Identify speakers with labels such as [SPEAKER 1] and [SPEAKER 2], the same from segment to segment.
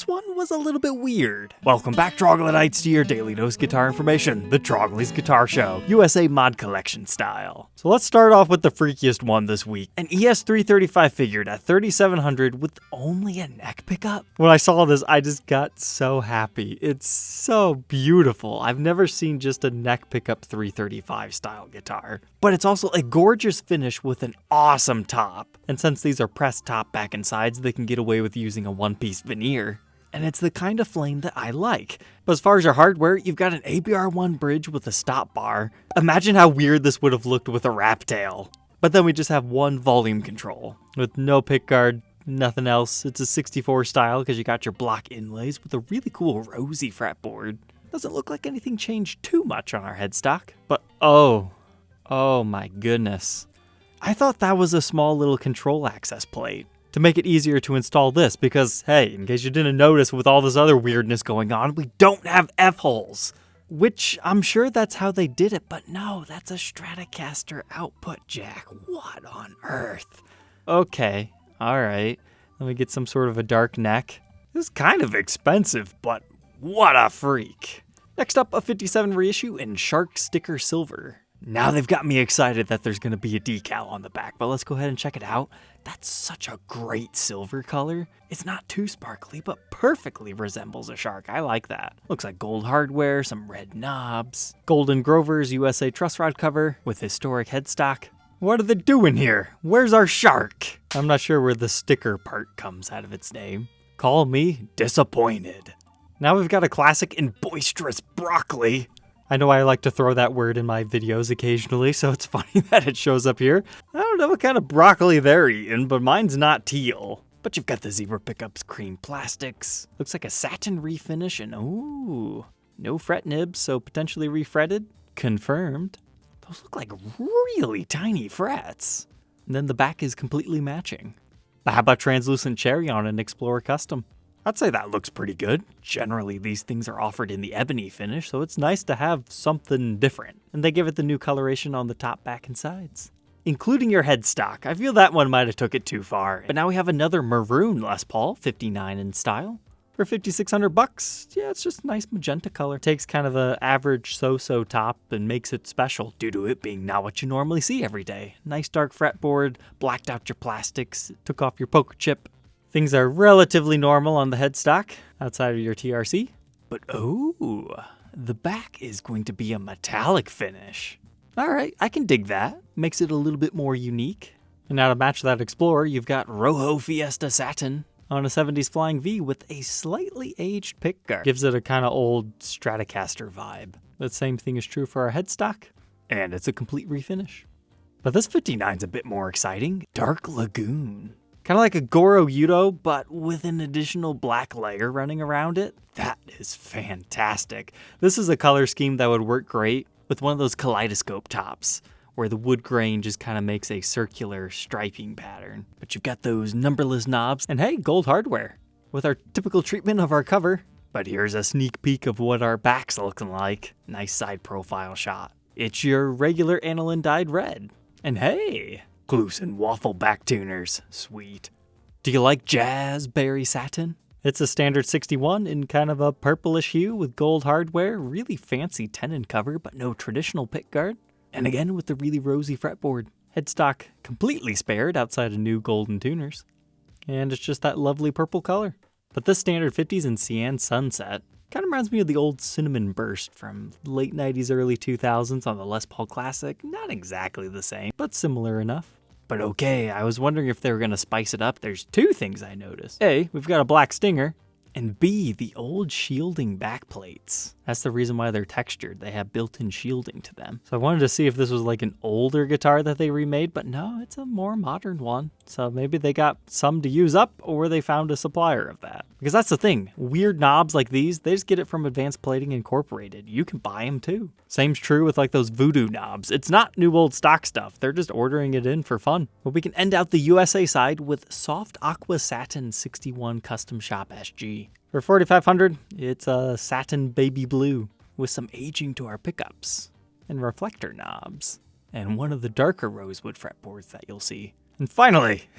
[SPEAKER 1] this one was a little bit weird. Welcome back, Troglodytes, to your daily dose guitar information, the Trogly's Guitar Show, USA Mod Collection style. So let's start off with the freakiest one this week. An ES335 figured at $3,700 with only a neck pickup. When I saw this, I just got so happy. It's so beautiful. I've never seen just a neck pickup 335 style guitar. But it's also a gorgeous finish with an awesome top. And since these are pressed top, back, and sides, they can get away with using a one-piece veneer. And it's the kind of flame that I like. But as far as your hardware, you've got an ABR1 bridge with a stop bar. Imagine how weird this would have looked with a wrap tail. But then we just have one volume control with no pickguard, nothing else. It's a 64 style because you got your block inlays with a really cool rosy fretboard. Doesn't look like anything changed too much on our headstock. But oh my goodness. I thought that was a small little control access plate to make it easier to install this because, hey, in case you didn't notice with all this other weirdness going on, we don't have F-holes. Which, I'm sure that's how they did it, but no, that's a stratocaster output jack. What on earth? Okay, alright. Let me get some sort of a dark neck. This is kind of expensive, but what a freak. Next up, a 57 reissue in Shark Sticker Silver. Now they've got me excited that there's going to be a decal on the back, but let's go ahead and check it out. That's such a great silver color. It's not too sparkly, but perfectly resembles a shark. I like that. Looks like gold hardware, some red knobs, Golden Grover's USA truss rod cover with historic headstock. What are they doing here? Where's our shark? I'm not sure where the sticker part comes out of its name. Call me disappointed. Now we've got a classic and boisterous broccoli. I know I like to throw that word in my videos occasionally, so it's funny that it shows up here. I don't know what kind of broccoli they're eating, but mine's not teal. But you've got the zebra pickups, cream plastics. Looks like a satin refinish and ooh, no fret nibs, so potentially refretted. Confirmed. Those look like really tiny frets. And then the back is completely matching. But how about translucent cherry on an Explorer Custom? I'd say that looks pretty good. Generally, these things are offered in the ebony finish, so it's nice to have something different. And they give it the new coloration on the top, back, and sides. Including your headstock. I feel that one might have took it too far. But now we have another maroon Les Paul, 59 in style. For $5,600, yeah, it's just a nice magenta color. Takes kind of a average so-so top and makes it special due to it being not what you normally see every day. Nice dark fretboard, blacked out your plastics, took off your poker chip. Things are relatively normal on the headstock outside of your TRC. But oh, the back is going to be a metallic finish. All right, I can dig that. Makes it a little bit more unique. And now to match that Explorer, you've got Rojo Fiesta Satin on a 70s Flying V with a slightly aged pickguard. Gives it a kind of old Stratocaster vibe. The same thing is true for our headstock. And it's a complete refinish. But this 59's a bit more exciting. Dark Lagoon. Kind of like a Goro Yudo, but with an additional black layer running around it. That is fantastic. This is a color scheme that would work great with one of those kaleidoscope tops, where the wood grain just kind of makes a circular striping pattern. But you've got those numberless knobs, and hey, gold hardware, with our typical treatment of our cover. But here's a sneak peek of what our back's looking like. Nice side profile shot. It's your regular aniline dyed red. And hey, Glucin waffle back tuners. Sweet. Do you like jazz berry satin? It's a standard 61 in kind of a purplish hue with gold hardware, really fancy tenon cover, but no traditional pickguard. And again with the really rosy fretboard. Headstock completely spared outside of new golden tuners. And it's just that lovely purple color. But this standard 50s in Cyan Sunset kind of reminds me of the old Cinnamon Burst from late 90s, early 2000s on the Les Paul Classic. Not exactly the same, but similar enough. But okay, I was wondering if they were going to spice it up. There's two things I noticed. A, we've got a black stinger, and B, the old shielding back plates. That's the reason why they're textured. They have built-in shielding to them. So I wanted to see if this was like an older guitar that they remade, but no, it's a more modern one. So maybe they got some to use up, or they found a supplier of that. Because that's the thing. Weird knobs like these, they just get it from Advanced Plating Incorporated. You can buy them too. Same's true with like those voodoo knobs. It's not new old stock stuff. They're just ordering it in for fun. But we can end out the USA side with Soft Aqua Satin 61 Custom Shop SG. For $4,500, it's a satin baby blue with some aging to our pickups and reflector knobs and one of the darker rosewood fretboards that you'll see. And finally,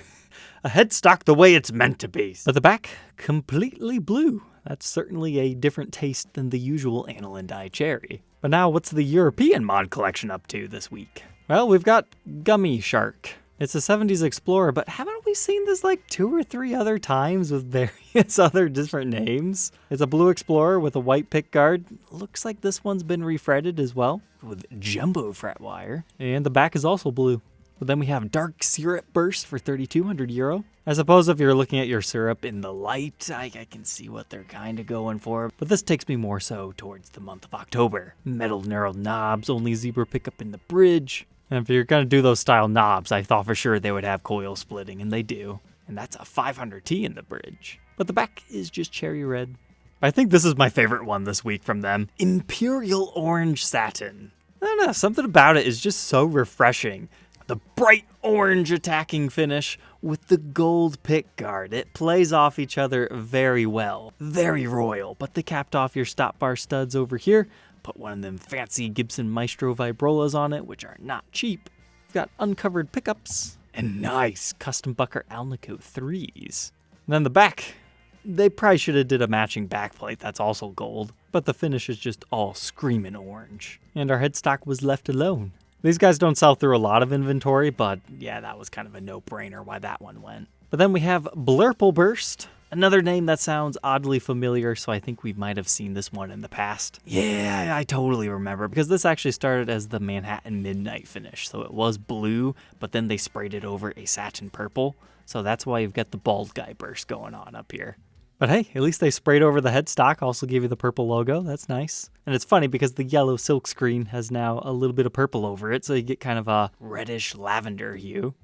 [SPEAKER 1] A headstock the way it's meant to be. But the back, completely blue. That's certainly a different taste than the usual aniline dye cherry. But now what's the European mod collection up to this week? Well, we've got Gummy Shark. It's a 70s Explorer, but haven't we seen this like 2 or 3 other times with various other different names? It's a blue Explorer with a white pickguard. Looks like this one's been refretted as well with jumbo fret wire. And the back is also blue. But then we have Dark Syrup Burst for €3,200. I suppose if you're looking at your syrup in the light, I can see what they're kind of going for. But this takes me more so towards the month of October. Metal knurled knobs, only zebra pickup in the bridge. And if you're going to do those style knobs, I thought for sure they would have coil splitting, and they do. And that's a 500T in the bridge. But the back is just cherry red. I think this is my favorite one this week from them. Imperial Orange Satin. I don't know, something about it is just so refreshing. The bright orange attacking finish with the gold pickguard. It plays off each other very well. Very royal, but they capped off your stop bar studs over here. Put one of them fancy Gibson Maestro Vibrolas on it, which are not cheap. We've got uncovered pickups and nice custom Bucker Alnico 3s. And then the back, they probably should have did a matching backplate that's also gold, but the finish is just all screaming orange. And our headstock was left alone. These guys don't sell through a lot of inventory, but yeah, that was kind of a no-brainer why that one went. But then we have Blurple Burst. Another name that sounds oddly familiar, so I think we might have seen this one in the past. Yeah, I totally remember, because this actually started as the Manhattan Midnight finish. So it was blue, but then they sprayed it over a satin purple. So that's why you've got the bald guy burst going on up here. But hey, at least they sprayed over the headstock, also gave you the purple logo. That's nice. And it's funny because the yellow silk screen has now a little bit of purple over it, so you get kind of a reddish lavender hue.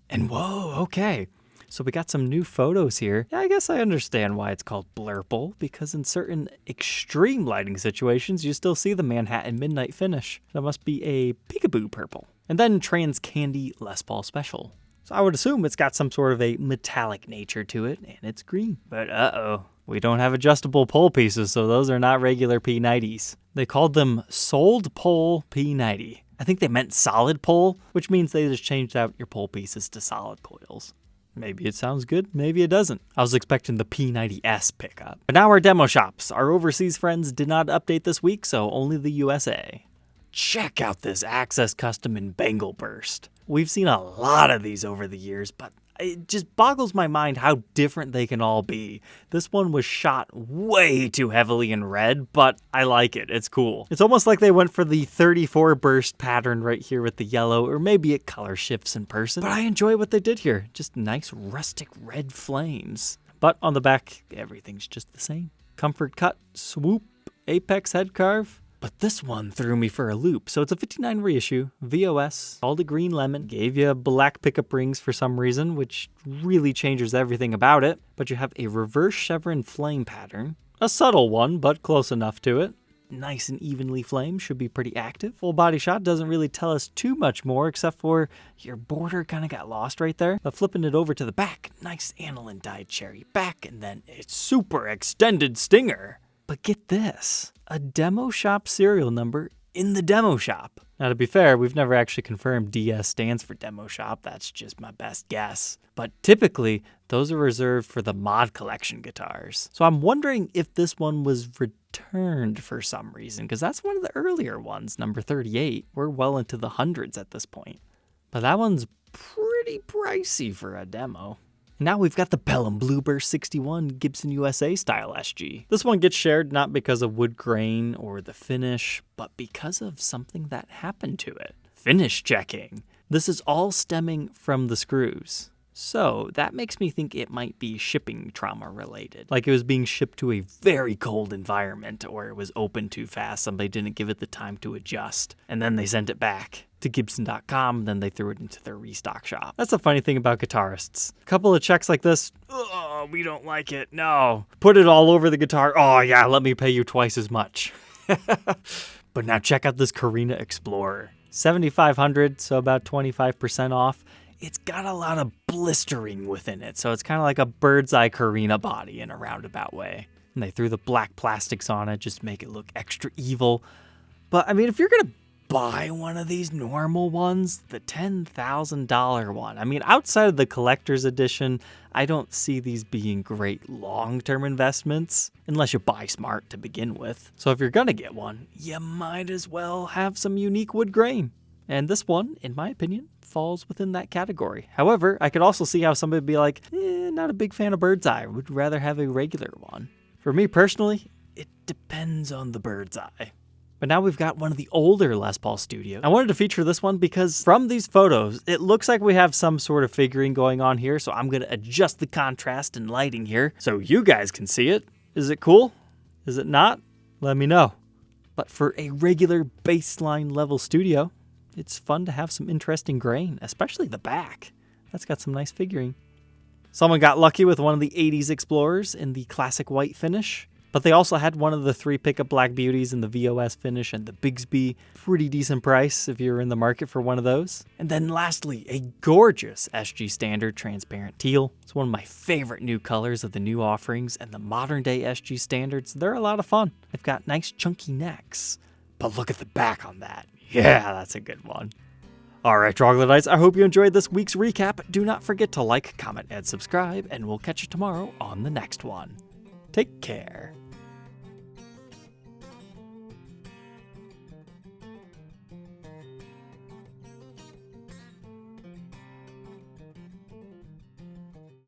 [SPEAKER 1] And whoa, okay. So we got some new photos here. Yeah, I guess I understand why it's called Blurple, because in certain extreme lighting situations, you still see the Manhattan Midnight finish. That must be a peekaboo purple. And then Trans Candy Les Paul Special. So I would assume it's got some sort of a metallic nature to it, and it's green. But uh-oh, we don't have adjustable pole pieces, so those are not regular P90s. They called them Sold Pole P90. I think they meant solid pole, which means they just changed out your pole pieces to solid coils. Maybe it sounds good, maybe it doesn't. I was expecting the P90S pickup. But now our demo shops. Our overseas friends did not update this week, so only the USA. Check out this Access Custom in Bengal Burst. We've seen a lot of these over the years, but it just boggles my mind how different they can all be. This one was shot way too heavily in red, but I like it. It's cool. It's almost like they went for the 34 burst pattern right here with the yellow, or maybe it color shifts in person. But I enjoy what they did here. Just nice rustic red flames. But on the back, everything's just the same. Comfort cut, swoop, apex head carve. But this one threw me for a loop. So it's a 59 reissue, VOS, called a green lemon, gave you black pickup rings for some reason, which really changes everything about it. But you have a reverse chevron flame pattern, a subtle one, but close enough to it. Nice and evenly flamed, should be pretty active. Full body shot doesn't really tell us too much more, except for your border kind of got lost right there. But flipping it over to the back, nice aniline dyed cherry back, and then it's super extended stinger. But get this, a demo shop serial number in the demo shop. Now to be fair, we've never actually confirmed DS stands for demo shop, that's just my best guess. But typically, those are reserved for the mod collection guitars. So I'm wondering if this one was returned for some reason, because that's one of the earlier ones, number 38. We're well into the hundreds at this point. But that one's pretty pricey for a demo. Now we've got the Pelham Blueburst 61 Gibson USA style SG. This one gets shared not because of wood grain or the finish, but because of something that happened to it. Finish checking. This is all stemming from the screws. So that makes me think it might be shipping trauma related. Like it was being shipped to a very cold environment, or it was opened too fast, somebody didn't give it the time to adjust, and then they sent it back to Gibson.com, then they threw it into their restock shop. That's the funny thing about guitarists. A couple of checks like this, oh, we don't like it, no. Put it all over the guitar, oh yeah, let me pay you twice as much. But now check out this Carina Explorer. $7,500, so about 25% off. It's got a lot of blistering within it, so it's kind of like a bird's eye Carina body in a roundabout way. And they threw the black plastics on it just to make it look extra evil. But I mean, if you're gonna buy one of these normal ones, the $10,000 one. I mean, outside of the collector's edition, I don't see these being great long-term investments, unless you buy smart to begin with. So if you're gonna get one, you might as well have some unique wood grain. And this one, in my opinion, falls within that category. However, I could also see how somebody would be like, not a big fan of bird's eye, would rather have a regular one. For me personally, it depends on the bird's eye. But now we've got one of the older Les Paul Studios. I wanted to feature this one because from these photos, it looks like we have some sort of figuring going on here, so I'm gonna adjust the contrast and lighting here so you guys can see it. Is it cool? Is it not? Let me know. But for a regular baseline level studio, it's fun to have some interesting grain, especially the back. That's got some nice figuring. Someone got lucky with one of the 80s Explorers in the classic white finish. But they also had one of the 3 pickup Black Beauties in the VOS finish and the Bigsby. Pretty decent price if you're in the market for one of those. And then lastly, a gorgeous SG Standard transparent teal. It's one of my favorite new colors of the new offerings, and the modern day SG Standards, they're a lot of fun. They've got nice chunky necks. But look at the back on that. Yeah, that's a good one. Alright, Troglodytes, I hope you enjoyed this week's recap. Do not forget to like, comment, and subscribe, and we'll catch you tomorrow on the next one. Take care.